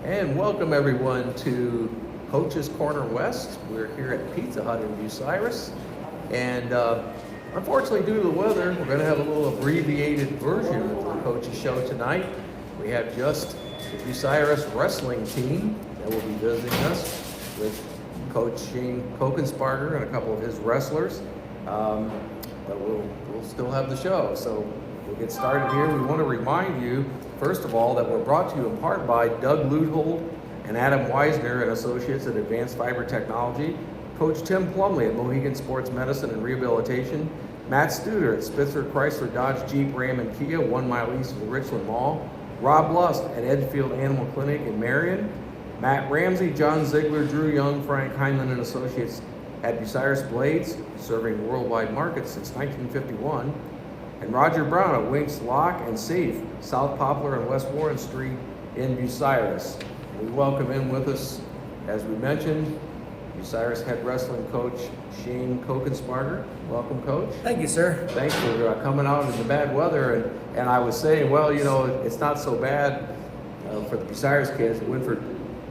And welcome everyone to Coach's Corner West. We're here at Pizza Hut in Bucyrus. And unfortunately, due to the weather, we're going to have a little abbreviated version of the Coach's Show tonight. We have just the Bucyrus wrestling team that will be visiting us with Coach Kokensparger and a couple of his wrestlers. But we'll still have the show. So we'll get started here. We want to remind you, first of all, that we're brought to you in part by Doug Luthold and Adam Weisner and Associates at Advanced Fiber Technology, Coach Tim Plumley at Mohegan Sports Medicine and Rehabilitation, Matt Studer at Spitzer Chrysler Dodge Jeep Ram and Kia, 1 mile east of the Richland Mall, Rob Lust at Edgefield Animal Clinic in Marion, Matt Ramsey, John Ziegler, Drew Young, Frank Heinlein and Associates at Bucyrus Blades, serving worldwide markets since 1951, and Roger Brown at Winks Lock and Safe, South Poplar and West Warren Street in Bucyrus. We welcome in with us, as we mentioned, Bucyrus head wrestling coach Shane Kokensparger. Welcome, Coach. Thank you, sir. Thanks for coming out in the bad weather. And I was saying, well, you know, it's not so bad for the Bucyrus kids. Winford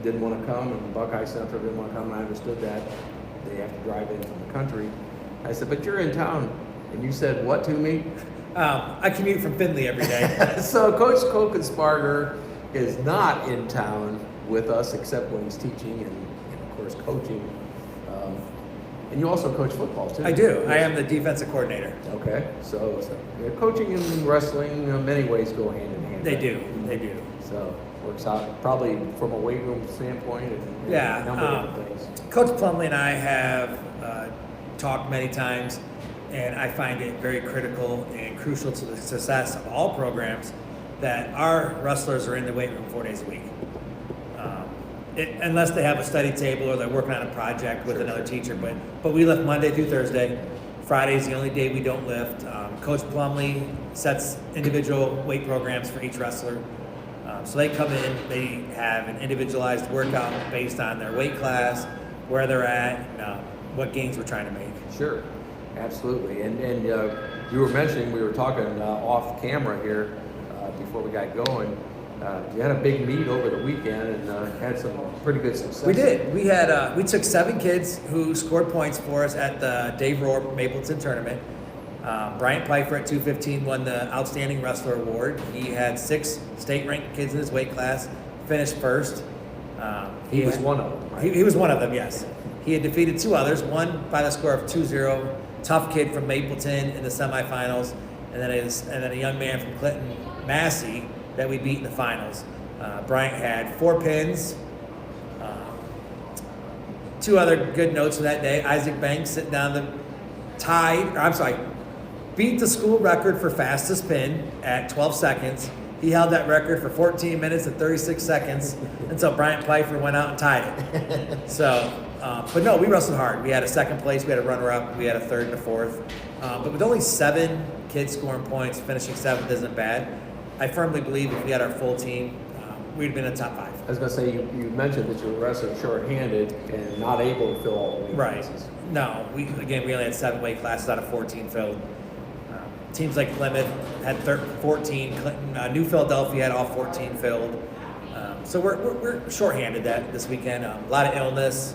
didn't want to come, and Buckeye Central didn't want to come, and I understood that. They have to drive in from the country. I said, but you're in town. And you said what to me? I commute from Findlay every day. So Coach Kokensparger is not in town with us except when he's teaching and of course coaching. And you also coach football too. I do. I am the defensive coordinator. Okay, so coaching and wrestling in many ways go hand in hand. They right? do. They do. So works out probably from a weight room standpoint and a number of different things. Coach Plumley and I have talked many times, and I find it very critical and crucial to the success of all programs that our wrestlers are in the weight room 4 days a week. Unless they have a study table or they're working on a project with another teacher, but we lift Monday through Thursday. Friday is the only day we don't lift. Coach Plumley sets individual weight programs for each wrestler. So they come in, they have an individualized workout based on their weight class, where they're at, and what gains we're trying to make. Sure, absolutely. And you were mentioning, we were talking off camera here before we got going. You had a big meet over the weekend and had some pretty good success. We did. We had we took 7 kids who scored points for us at the Dave Rohr Mapleton tournament. Bryant Pfeiffer at 215 won the Outstanding Wrestler Award. He had 6 state-ranked kids in his weight class, finished first. He was one of them, right? He was one of them, yes. He had defeated 2 others, one by the score of 2-0, tough kid from Mapleton in the semifinals, and then a young man from Clinton, Massey, that we beat in the finals. Bryant had 4 pins. 2 other good notes from that day. Isaac Banks sitting down beat the school record for fastest pin at 12 seconds. He held that record for 14 minutes and 36 seconds until Bryant Pfeiffer went out and tied it. So, but no, we wrestled hard. We had a 2nd place, we had a runner-up, we had a 3rd and a 4th. But with only 7 kids scoring points, finishing 7th isn't bad. I firmly believe if we had our full team, we'd have been in the top 5. I was going to say, you mentioned that you were wrestling short-handed and not able to fill all the weight classes. No, we only had 7 weight classes out of 14 filled. Teams like Plymouth had 14, Clinton, New Philadelphia had all 14 filled. So we're short-handed this weekend. A lot of illness.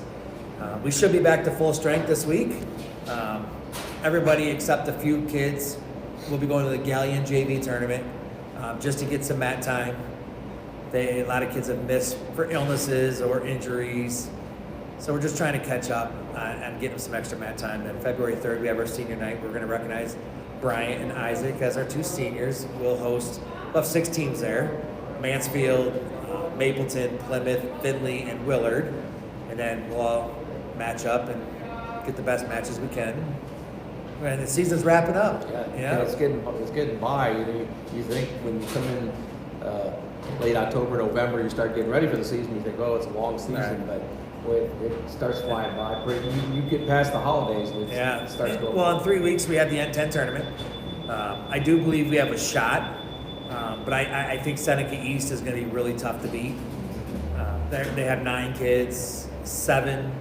We should be back to full strength this week. Everybody except a few kids will be going to the Galleon JV tournament just to get some mat time. A lot of kids have missed for illnesses or injuries. So we're just trying to catch up and get them some extra mat time. Then February 3rd, we have our senior night. We're going to recognize Bryant and Isaac as our 2 seniors. We'll have 6 teams there: Mansfield, Mapleton, Plymouth, Findlay, and Willard. And then we'll all match up and get the best matches we can. And the season's wrapping up. Yeah. It's getting by. You think when you come in late October, November, you start getting ready for the season. You think, oh, it's a long season, right. But boy, it starts flying by. You get past the holidays, and it starts going. Well, in 3 weeks we have the N10 tournament. I do believe we have a shot, but I think Seneca East is going to be really tough to beat. They have 9 kids, 7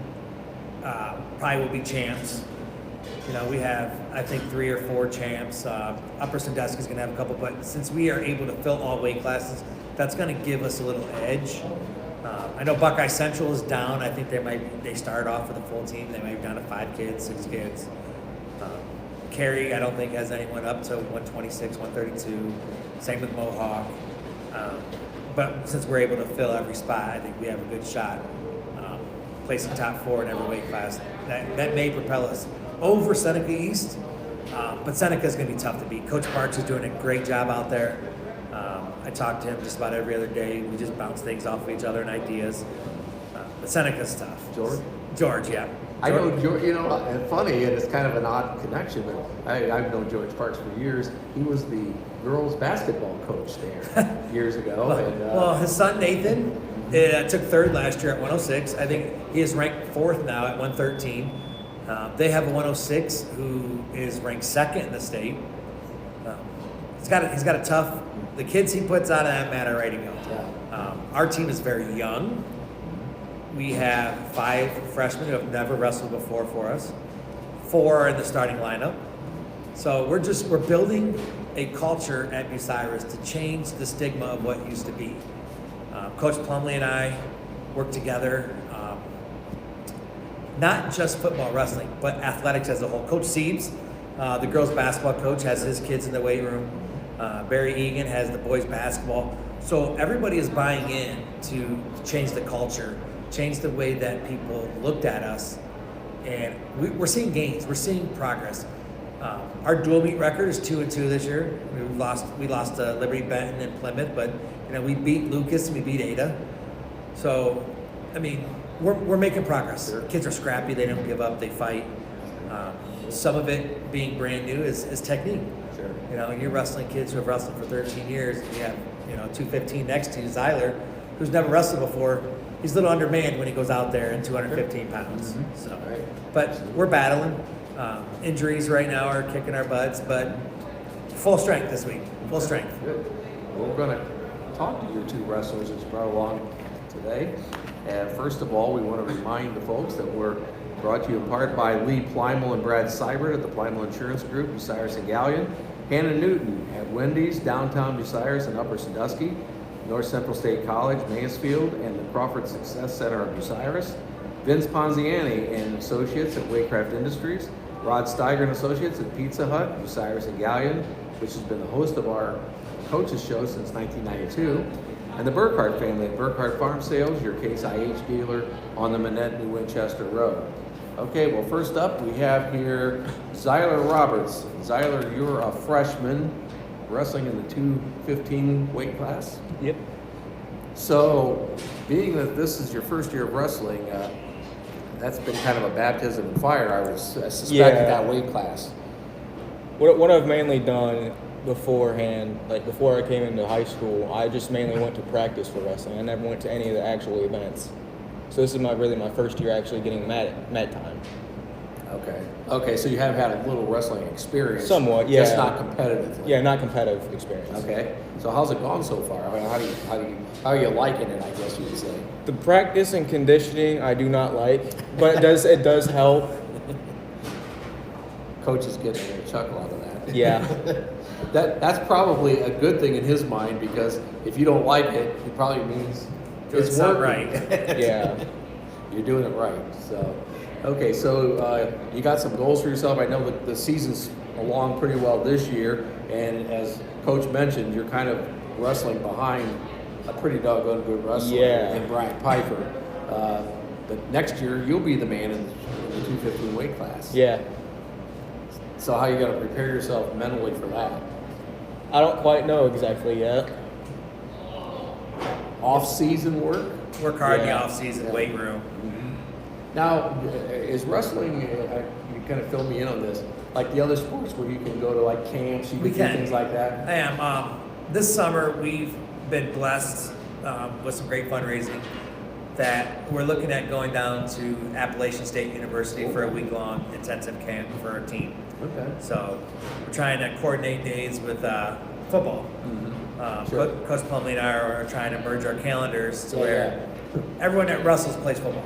probably will be champs. You know, we have, I think, 3 or 4 champs. Upper Sandusky is going to have a couple, but since we are able to fill all weight classes, that's going to give us a little edge. I know Buckeye Central is down. I think they started off with a full team. They might be down to 5 kids, 6 kids. Cary, I don't think has anyone up to 126, 132. Same with Mohawk. But since we're able to fill every spot, I think we have a good shot placing top 4 in every weight class. That may propel us over Seneca East, but Seneca is going to be tough to beat. Coach Parks is doing a great job out there. I talk to him just about every other day. We just bounce things off of each other and ideas. But Seneca's tough. George, yeah. I know George, and funny, and it's kind of an odd connection, but I've known George Parks for years. He was the girls' basketball coach there years ago. Well, his son Nathan took 3rd last year at 106. I think he is ranked 4th now at 113. They have a 106 who is ranked 2nd in the state. He's got a tough. The kids he puts out of that mat are ready to go. Yeah. Our team is very young. We have 5 freshmen who have never wrestled before for us. 4 are in the starting lineup. So we're building a culture at Bucyrus to change the stigma of what used to be. Coach Plumley and I work together, not just football, wrestling, but athletics as a whole. Coach Siebes, the girls basketball coach, has his kids in the weight room. Barry Egan has the boys basketball. So everybody is buying in to change the culture, change the way that people looked at us, and we're seeing gains. We're seeing progress. Our dual meet record is 2-2 this year. We lost to Liberty Benton and Plymouth, but we beat Lucas and we beat Ada. So, I mean, we're making progress. Sure. Kids are scrappy. They don't give up. They fight. Some of it being brand new is technique. Sure. You're wrestling kids who have wrestled for 13 years. And you have 215 next to you, Zyler, who's never wrestled before. He's a little undermanned when he goes out there in 215 pounds. Mm-hmm. So, right. But we're battling. Injuries right now are kicking our butts, but full strength this week. Full strength. Good. Well, we're going to talk to your 2 wrestlers that you brought along today. And first of all, we want to remind the folks that we're brought to you in part by Lee Plymel and Brad Seibert at the Plymel Insurance Group, Bucyrus and Gallion, Hannah Newton at Wendy's, downtown Bucyrus and Upper Sandusky, North Central State College, Mansfield, and the Crawford Success Center of Bucyrus, Vince Ponziani and Associates at Waycraft Industries, Rod Steiger and Associates at Pizza Hut, Bucyrus and Gallion, which has been the host of our coaches show since 1992, and the Burkhardt family at Burkhardt Farm Sales, your Case IH dealer on the Manette New Winchester Road. Okay, well, first up we have here Zyler Roberts. Zyler, you're a freshman wrestling in the 215 weight class. Yep. So, being that this is your first year of wrestling, that's been kind of a baptism in fire, I suspect, at that weight class. What I've mainly done beforehand, like before I came into high school, I just mainly went to practice for wrestling. I never went to any of the actual events. So this is really my first year actually getting mat time. Okay, so you have had a little wrestling experience. Somewhat, yeah. Just not competitively. Yeah, not competitive experience. Okay, so how's it gone so far? I mean, how are you liking it, I guess you would say? The practice and conditioning I do not like, but it does help. Coach is getting a chuckle out of that. Yeah. That's probably a good thing in his mind, because if you don't like it, it probably means it's not working. right. Yeah. You're doing it right. So, okay, so you got some goals for yourself. I know that the season's along pretty well this year, and as Coach mentioned, you're kind of wrestling behind a pretty doggone good wrestler in Brian Piper. But next year, you'll be the man in the 215 weight class. Yeah. So how are you going to prepare yourself mentally for that? I don't quite know exactly yet. Off-season work? Work hard in the off-season, weight room. Mm-hmm. Now, is wrestling, you kind of fill me in on this, like the other sports where you can go to like camps, you can do things like that? I am. This summer, we've been blessed with some great fundraising that we're looking at going down to Appalachian State University for a week-long intensive camp for our team. Okay. So we're trying to coordinate days with football. Mm-hmm. Sure. Coach Plumley and I are trying to merge our calendars to where everyone that wrestles plays football.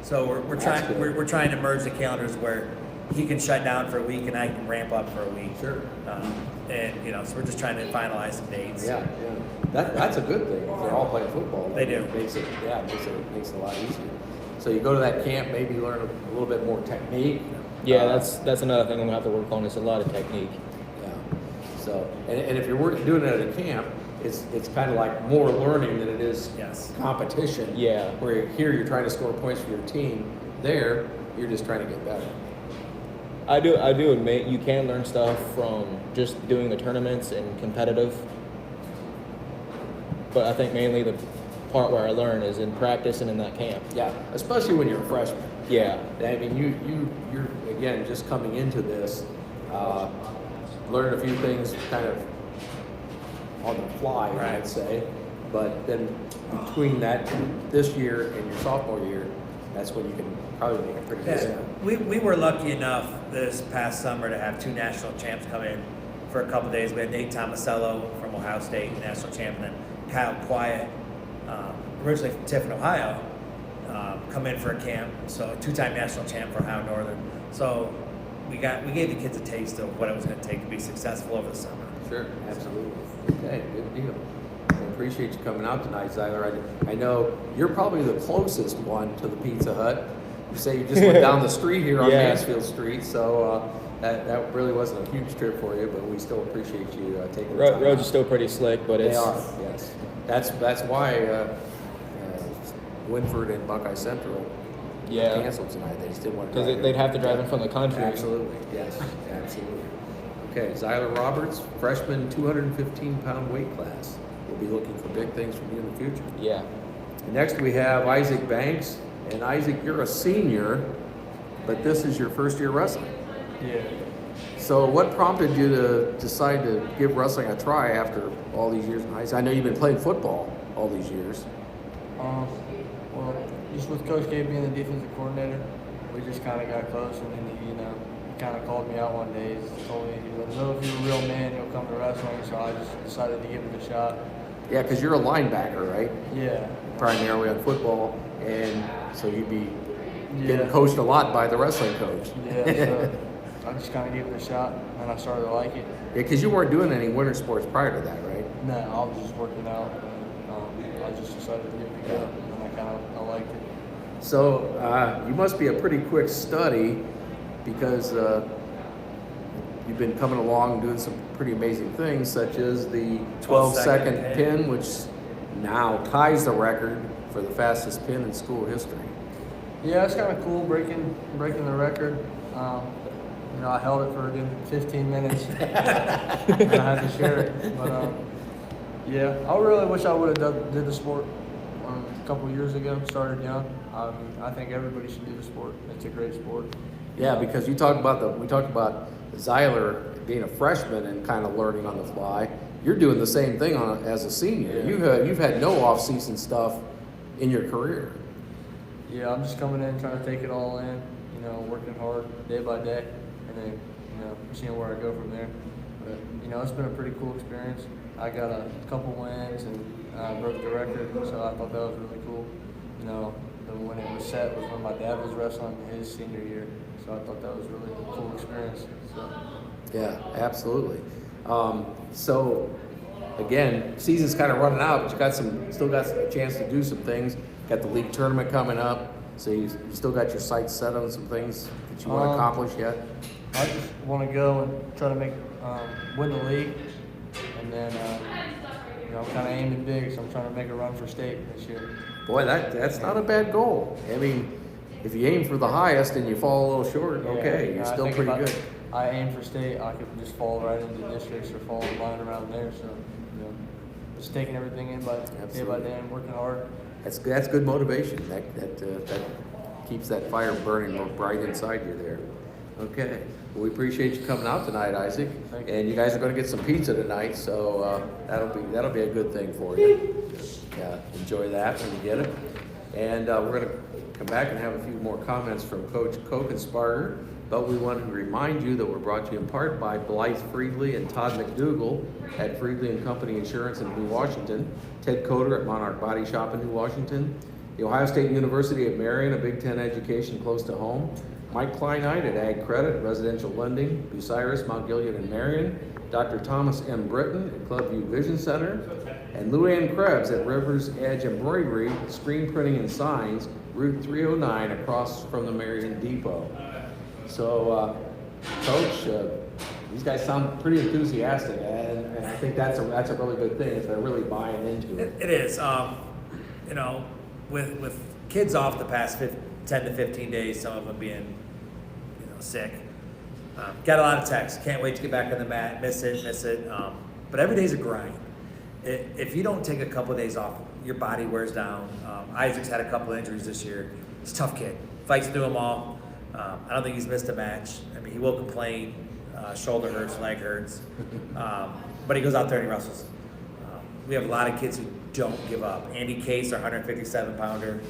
So we're trying to merge the calendars where he can shut down for a week and I can ramp up for a week. Sure. And so we're just trying to finalize some dates. Yeah. That's a good thing. If they're all playing football, They do. It makes it a lot easier. So you go to that camp, maybe learn a little bit more technique. Yeah, that's another thing I'm gonna have to work on. Is a lot of technique. Yeah. So, and if you're doing it at a camp, it's kind of like more learning than it is Yes. competition. Yeah. Where here you're trying to score points for your team. There, you're just trying to get better. I do admit you can learn stuff from just doing the tournaments and competitive. But I think mainly the part where I learn is in practice and in that camp. Yeah, especially when you're a freshman. Yeah. I mean, you're again just coming into this, learn a few things kind of on the fly, Right. I'd say. But then between this year and your sophomore year, that's when you can probably make a pretty good Yeah. start. We were lucky enough this past summer to have 2 national champs come in for a couple of days. We had Nate Tomasello from Ohio State, national champ, and then Kyle Quiet, originally from Tiffin, Ohio, come in for a camp. So a 2-time national champ for Ohio Northern. So we gave the kids a taste of what it was going to take to be successful over the summer. Sure, absolutely. Okay, good deal. I appreciate you coming out tonight, Zyler. I know you're probably the closest one to the Pizza Hut. You say you just went down the street here on Yeah. Mansfield Street, so that really wasn't a huge trip for you, but we still appreciate you taking the time. Roads are still pretty slick, but They it's are, yes. That's why Winford and Buckeye Central yeah, canceled tonight. They just didn't want to because drive they'd here. have to drive in from the country. Absolutely, yes, absolutely. Okay, Zyler Roberts, freshman, 215-pound weight class. We'll be looking for big things from you in the future. Yeah. Next, we have Isaac Banks. And Isaac, you're a senior, but this is your first year wrestling. Yeah. So what prompted you to decide to give wrestling a try after all these years in high school? I know you've been playing football all these years. Well, just with Coach K being the defensive coordinator, we just kind of got close, and then he kind of called me out one day. He told me, "No, if you're a real man, you'll come to wrestling." So I just decided to give it a shot. Yeah, because you're a linebacker, right? Yeah. Primarily on football, and so you'd be Yeah. getting coached a lot by the wrestling coach. Yeah. So I just kind of gave it a shot, and I started to like it. Yeah, because you weren't doing any winter sports prior to that, right? No, I was just working out, and I just decided to give it a go, and I liked it. So you must be a pretty quick study because you've been coming along doing some pretty amazing things, such as the 12-second pin, which now ties the record for the fastest pin in school history. Yeah, it's kind of cool breaking the record. I held it for a good 15 minutes, and I had to share it. But yeah, I really wish I would have did the sport a couple of years ago. Started young. I think everybody should do the sport. It's a great sport. Yeah, because we talked about Zyler being a freshman and kind of learning on the fly. You're doing the same thing as a senior. Yeah. You've had no off-season stuff in your career. Yeah, I'm just coming in trying to take it all in. Working hard day by day, and then seeing where I go from there. But it's been a pretty cool experience. I got a couple wins and broke the record, so I thought that was really cool. When it was set was when my dad was wrestling his senior year, so I thought that was a really cool experience. So. Yeah, absolutely. So again, season's kind of running out, but you still got a chance to do some things. Got the league tournament coming up, so you still got your sights set on some things that you want to accomplish yet. I just want to go and try to win the league, and then I'm kind of aiming big, so I'm trying to make a run for state this year. Boy, that's not a bad goal. I mean, if you aim for the highest and you fall a little short, okay, you're I still think pretty if good. I aim for state, I could just fall right into districts or fall in line around there. So, just taking everything in day by Absolutely. day and working hard. That's good motivation. That keeps that fire burning bright inside you there. Okay. Well, we appreciate you coming out tonight, Isaac. Thank you. And you guys are going to get some pizza tonight, so that'll be a good thing for you. Yeah, enjoy that when you get it. And we're going to come back and have a few more comments from Coach Kokensparger. But we wanted to remind you that we're brought to you in part by Blythe Friedley and Todd McDougall at Friedley and Company Insurance in New Washington, Ted Coder at Monarch Body Shop in New Washington, the Ohio State University at Marion, a Big Ten education close to home, Mike Kleinite at Ag Credit, Residential Lending, Bucyrus, Mount Gilead and Marion, Dr. Thomas M. Britton at Clubview Vision Center, And Luann Krebs at Rivers Edge Embroidery, Screen Printing and Signs, Route 309 across from the Marion Depot. So, Coach, these guys sound pretty enthusiastic, and I think that's a really good thing if they're really buying into it. It is. You know, with kids off the past 10 to 15 days, some of them being, sick. Got a lot of texts. Can't wait to get back on the mat. Miss it. But every day's a grind. If you don't take a couple of days off, your body wears down. Isaac's had a couple of injuries this year. He's a tough kid. Fights through them all. I don't think he's missed a match. I mean, he will complain. Shoulder hurts, leg hurts. But he goes out there and he wrestles. We have a lot of kids who don't give up. Andy Case, our 157-pounder,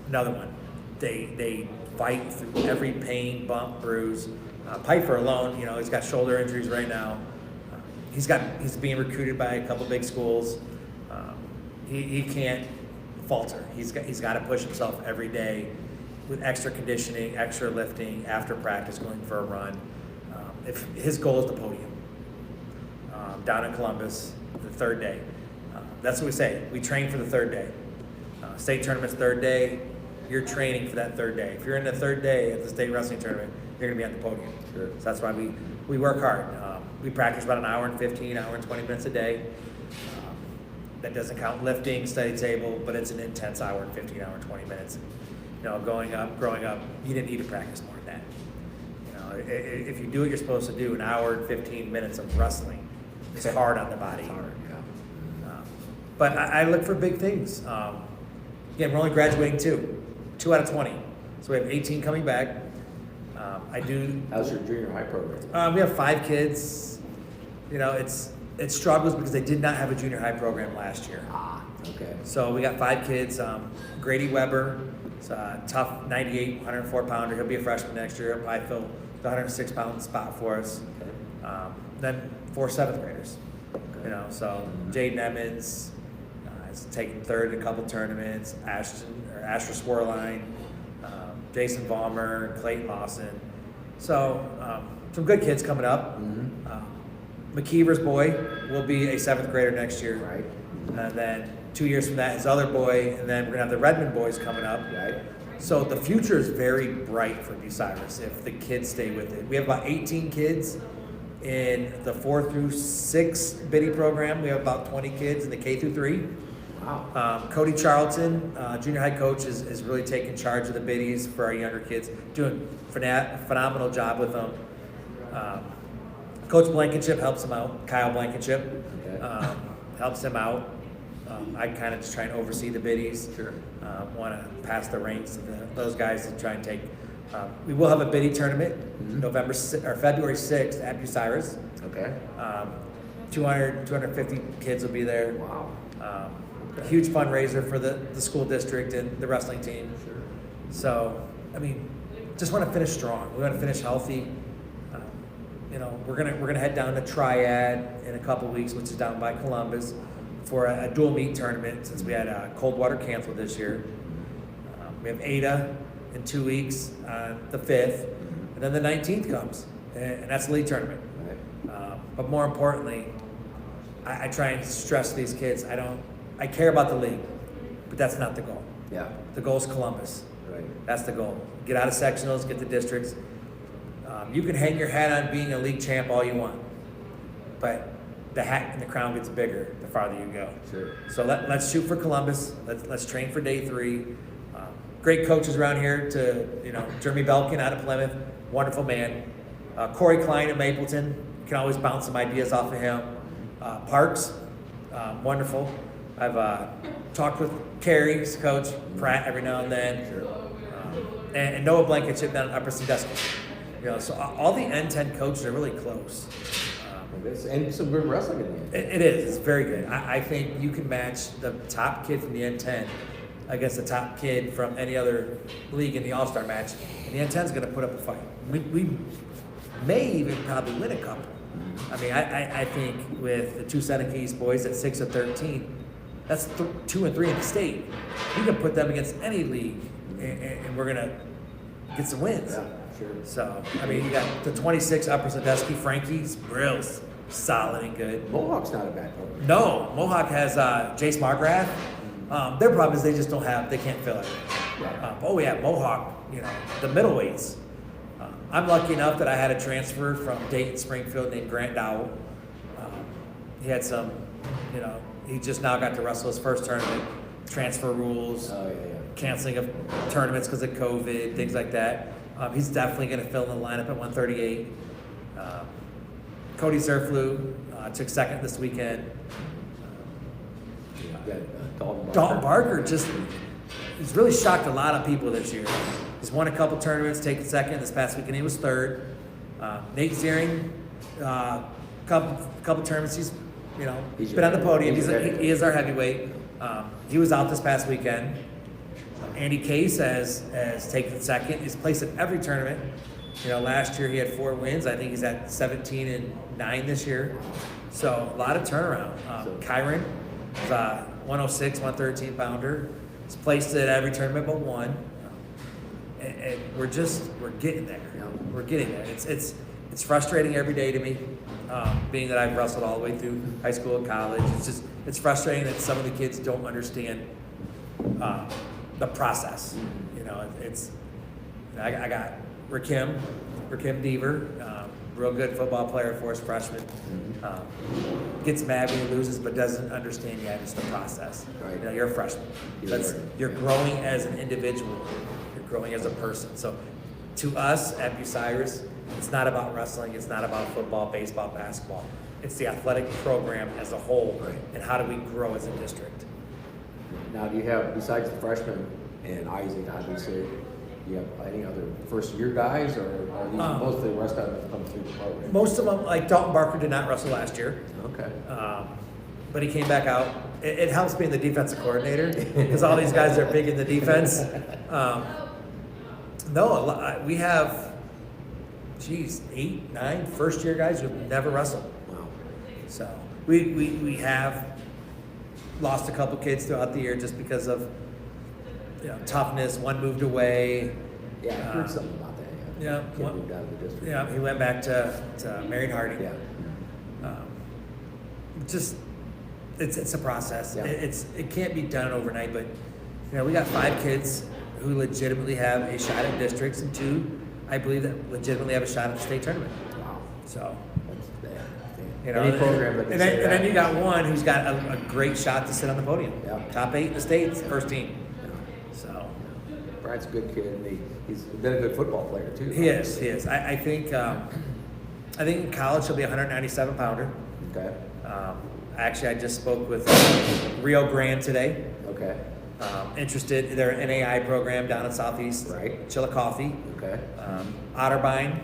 another one. They fight through every pain, bump, bruise. Piper alone, he's got shoulder injuries right now. He's being recruited by a couple big schools. He can't falter. He's got to push himself every day with extra conditioning, extra lifting, after practice, going for a run. If his goal is the podium down in Columbus, the third day. That's what we say. We train for the third day. State tournament's third day. You're training for that third day. If you're in the third day at the state wrestling tournament, you're going to be on the podium. Sure. So that's why we work hard. We practice about an hour and 15, hour and 20 minutes a day. That doesn't count lifting, study table, but it's an intense hour and 15, hour and 20 minutes. Growing up, you didn't need to practice more than that. If you do what you're supposed to do, an hour and 15 minutes of wrestling is hard on the body. It's hard, yeah. But I look for big things. Again, we're only graduating 2 out of 20. So we have 18 coming back. How's your junior high program? We have 5 kids. It struggles because they did not have a junior high program last year. Okay. So we got 5 kids. Grady Weber, it's a tough 98, 104-pounder. He'll be a freshman next year. He'll probably fill the 106-pound spot for us. Okay. Then 4 7th graders. So Jaden Emmons is taking third in a couple tournaments. Asher Swarline, Jason Vollmer, Clayton Lawson. So some good kids coming up. Mm-hmm. McKeever's boy will be a 7th grader next year. Right. And then 2 years from that, his other boy, and then we're gonna have the Redmond boys coming up. Right. So the future is very bright for Bucyrus if the kids stay with it. We have about 18 kids in the 4 through 6 biddy program. We have about 20 kids in the K through 3. Wow. Cody Charlton, junior high coach, is really taking charge of the biddies for our younger kids, doing a phenomenal job with them. Coach Blankenship helps him out. Kyle Blankenship helps him out. I kind of just try and oversee the biddies. Sure. Want to pass the reins to those guys to try and take. We will have a biddy tournament February 6th at Bucyrus. Okay. 250 kids will be there. Wow. Huge fundraiser for the school district and the wrestling team. Sure. So, just want to finish strong. We want to finish healthy. We're gonna head down to Triad in a couple weeks, which is down by Columbus, for a dual meet tournament since we had Coldwater canceled this year. We have Ada in 2 weeks on the 5th, and then the 19th comes, and that's the league tournament. Right. But more importantly, I try and stress to these kids, I care about the league, but that's not the goal. Yeah. The goal is Columbus. Right. That's the goal. Get out of sectionals, get the districts. You can hang your hat on being a league champ all you want, but the hat and the crown gets bigger the farther you go. Sure. So let's shoot for Columbus. Let's train for day 3. Great coaches around here Jeremy Belkin out of Plymouth, wonderful man. Corey Klein at Mapleton, you can always bounce some ideas off of him. Parks, wonderful. I've talked with Carrie's coach, Pratt, every now and then. Sure. And Noah Blankenship down at Upper Sandusky. So all the N10 coaches are really close. And some good wrestling in there. It is. It's very good. I think you can match the top kid from the N10 against the top kid from any other league in the All-Star match, and the N10 is going to put up a fight. We may even probably win a couple. I think with the 2 Seneca East boys at 6 of 13, that's 2 and 3 in the state. You can put them against any league, and we're going to get some wins. Yeah, sure. So, you got the 26 Upper Sandusky, Frankie's, Brills, solid and good. Mohawk's not a bad program. No, Mohawk has Jace Margrath. Their problem is they can't fill it. Right. Oh yeah, Mohawk, the middleweights. I'm lucky enough that I had a transfer from Dayton Springfield named Grant Dowell. He had some, he just now got to wrestle his first tournament. Transfer rules, Oh, yeah. canceling of tournaments because of COVID, things like that. He's definitely going to fill in the lineup at 138. Cody Zerflew took second this weekend. You got Dalton Barker. Dalton Barker he's really shocked a lot of people this year. He's won a couple tournaments, taken second. This past weekend he was third. Nate Ziering, couple tournaments. He's been on the podium. He is our heavyweight. He was out this past weekend. Andy Case has taken second. He's placed in every tournament. Last year he had 4 wins. I think he's at 17-9 this year. So a lot of turnaround. Kyron is 106, 113 pounder. He's placed at every tournament but one. And we're getting there. Yeah. We're getting there. It's frustrating every day to me, being that I've wrestled all the way through high school and college. It's frustrating that some of the kids don't understand the process. I got Rakim Deaver, real good football player for us, freshman. Gets mad when he loses, but doesn't understand yet it's the process. Right. You're a freshman. You're growing as an individual. You're growing as a person. So to us at Bucyrus, it's not about wrestling. It's not about football, baseball, basketball. It's the athletic program as a whole, Right. and how do we grow as a district. Now, do you have, besides the freshmen and Isaac, obviously, do you have any other first-year guys, or are these mostly the rest of them have come through the program? Most of them, like Dalton Barker, did not wrestle last year. Okay. But he came back out. It helps being the defensive coordinator because all these guys are big in the defense. We have, 8, 9 first-year guys who've never wrestled. Wow. So we have lost a couple kids throughout the year just because of toughness. One moved away. Yeah, I heard something about that. Yeah. Kid moved out of the district. Yeah, he went back to Marion Harding. Yeah. It's a process. Yeah. It can't be done overnight, but we got 5 kids who legitimately have a shot at districts, and 2, I believe, that legitimately have a shot at the state tournament. Wow. So That's bad. you know, Any program that can and say that. then you got one who's got a great shot to sit on the podium. Yeah. Top 8 in the states, first team. Yeah. So Brad's a good kid, and he's been a good football player too. he is. I think in college he'll be a 197 pounder. Okay. Actually, I just spoke with Rio Grande today. Okay. Interested, they're an NAI program down in Southeast. Right. Chillicothe. Okay. Otterbein,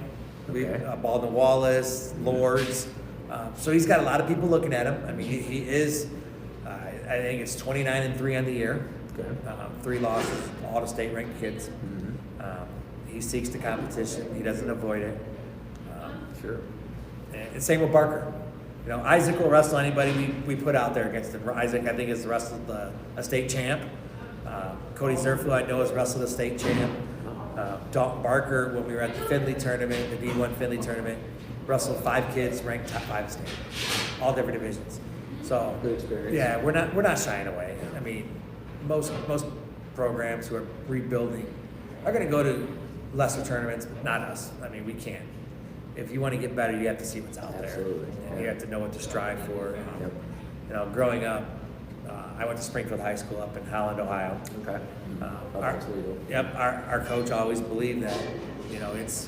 Okay. Baldwin Wallace, Lords. So he's got a lot of people looking at him. I mean, he is, I think it's 29-3 on the year. Okay. 3 losses, all the state ranked kids. He seeks the competition. He doesn't avoid it. Sure. And same with Barker. Isaac will wrestle anybody we put out there against him. Isaac, I think, has wrestled a state champ. Cody Zerflew, I know, has wrestled a state champ. Dalton Barker, when we were at the Findlay tournament, the D1 Findlay tournament, wrestled 5 kids ranked top 5 state, all different divisions. So Good experience. yeah, we're not shying away. I mean, most programs who are rebuilding are going to go to lesser tournaments, but not us. I mean, we can't. If you want to get better, you have to see what's out Absolutely. there. And you have to know what to strive for. Yep. Growing up, I went to Springfield High School up in Holland, Ohio. Okay. Our coach always believed that, it's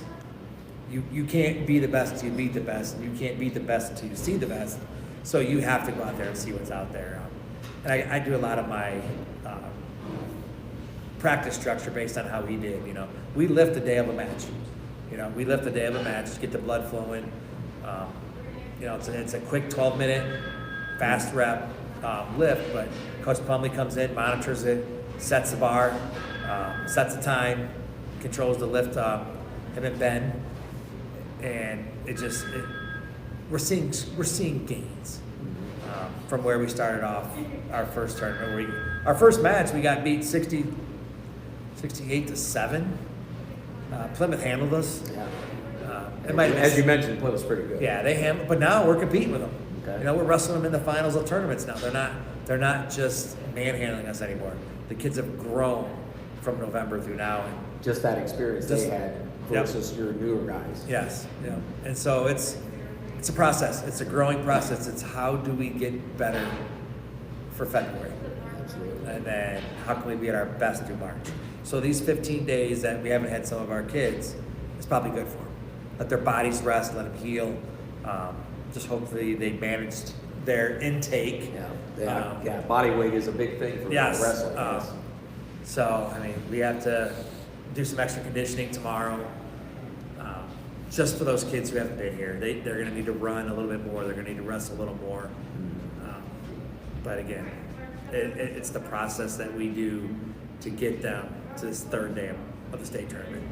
you can't be the best until you beat the best, and you can't beat the best until you see the best. So you have to go out there and see what's out there. And I do a lot of my practice structure based on how he did. We lift the day of a match. We lift the day of a match, just get the blood flowing. It's a quick 12-minute fast rep lift, but Coach Plumley comes in, monitors it, sets the bar, sets the time, controls the lift, him and Ben, and we're seeing gains from where we started off our first tournament. Our first match we got beat 68-7. Plymouth handled us. Yeah. It might have As you been, mentioned, Plymouth's pretty good. yeah, but now we're competing with them. Okay. You know, we're wrestling them in the finals of tournaments now. They're not just manhandling us anymore. The kids have grown from November through now. And Just that experience Just- they had Yep. versus your newer guys. yes, yeah. And so it's a process. It's a growing process. It's how do we get better for February? Absolutely. And then how can we be at our best through March? So these 15 days that we haven't had some of our kids, it's probably good for them. Let their bodies rest, let them heal. Just hopefully they managed their intake. Yeah, body weight is a big thing for Yes. wrestling. Yes. So, I mean, we have to do some extra conditioning tomorrow. Just for those kids who haven't been here. They're going to need to run a little bit more. They're going to need to rest a little more. But again, it's the process that we do to get them to this third day of the state tournament.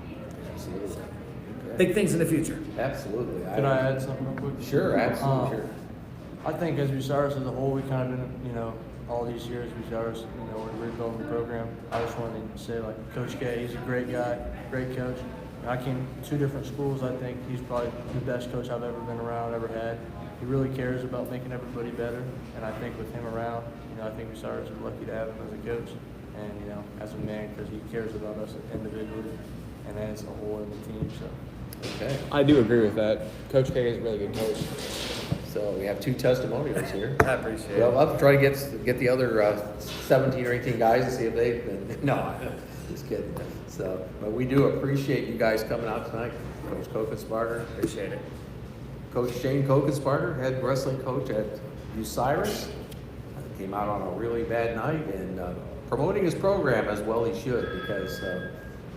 Absolutely. Okay. Big things in the future. Absolutely. Can I add something real quick? Sure, absolutely, sure. I think as Bucyrus as a whole, we kind of been, all these years, Bucyrus, we're rebuilding the program. I just wanted to say, like, Coach K, he's a great guy, great coach. I came to 2 different schools. I think he's probably the best coach I've ever been around, ever had. He really cares about making everybody better, and I think with him around, I think Bucyrus is lucky to have him as a coach and, as a man, because he cares about us individually and as a whole in the team. So. Okay. I do agree with that. Coach K is a really good coach. So we have 2 testimonials here. I appreciate Well, it. I'll try to get the other 17 or 18 guys and see if they've been. No, just kidding. So, but we do appreciate you guys coming out tonight. Coach Kokensparger. Appreciate it. Coach Shane Kokensparger, head wrestling coach at Bucyrus. Came out on a really bad night and promoting his program as well he should, because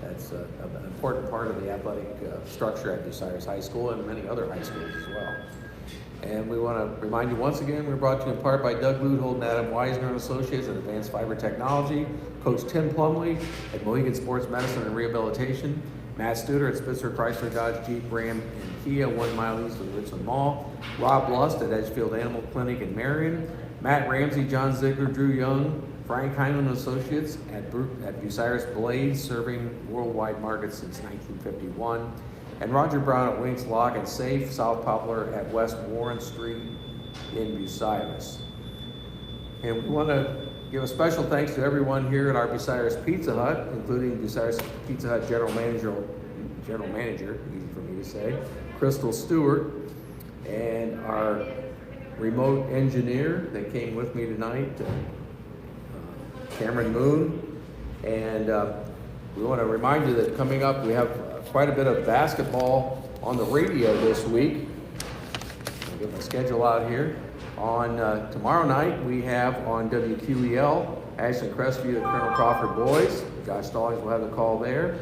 that's an important part of the athletic structure at Bucyrus High School and many other high schools as well. And we want to remind you once again, we're brought to you in part by Doug Luthold and Adam Weisner and Associates at Advanced Fiber Technology, Coach Tim Plumley at Mohegan Sports Medicine and Rehabilitation, Matt Studer at Spitzer Chrysler Dodge Jeep Ram and Kia 1 mile east of the Richland Mall, Rob Lust at Edgefield Animal Clinic in Marion, Matt Ramsey, John Ziegler, Drew Young, Frank Heinlein Associates at Bucyrus Blades, serving worldwide markets since 1951. And Roger Brown at Winks Lock and Safe, South Poplar at West Warren Street in Bucyrus. And we want to give a special thanks to everyone here at our Bucyrus Pizza Hut, including Bucyrus Pizza Hut General Manager, easy for me to say, Crystal Stewart, and our remote engineer that came with me tonight, Cameron Moon. And we want to remind you that coming up, we have quite a bit of basketball on the radio this week. I'll get my schedule out here. On tomorrow night, we have on WQEL, Ashland Crestview, the Colonel Crawford boys. Josh Stallings will have the call there.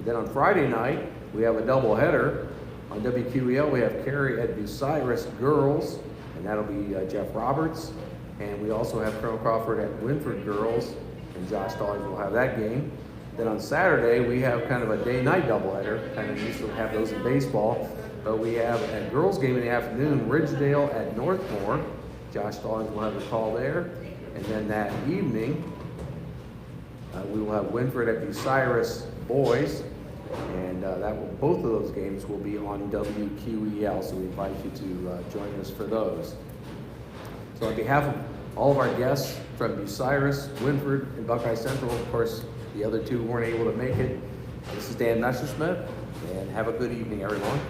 Then on Friday night, we have a doubleheader. On WQEL, we have Carrie at Bucyrus girls, and that'll be Jeff Roberts. And we also have Colonel Crawford at Winford girls, and Josh Stallings will have that game. Then on Saturday, we have kind of a day-night doubleheader. Kind of used to have those in baseball. But we have a girls game in the afternoon, Ridgedale at Northmore. Josh Stallings will have the call there. And then that evening, we will have Winford at Bucyrus boys. And both of those games will be on WQEL. So we invite you to join us for those. So on behalf of all of our guests from Bucyrus, Winford, and Buckeye Central, of course, the other 2 weren't able to make it. This is Dan Messerschmidt, and have a good evening, everyone.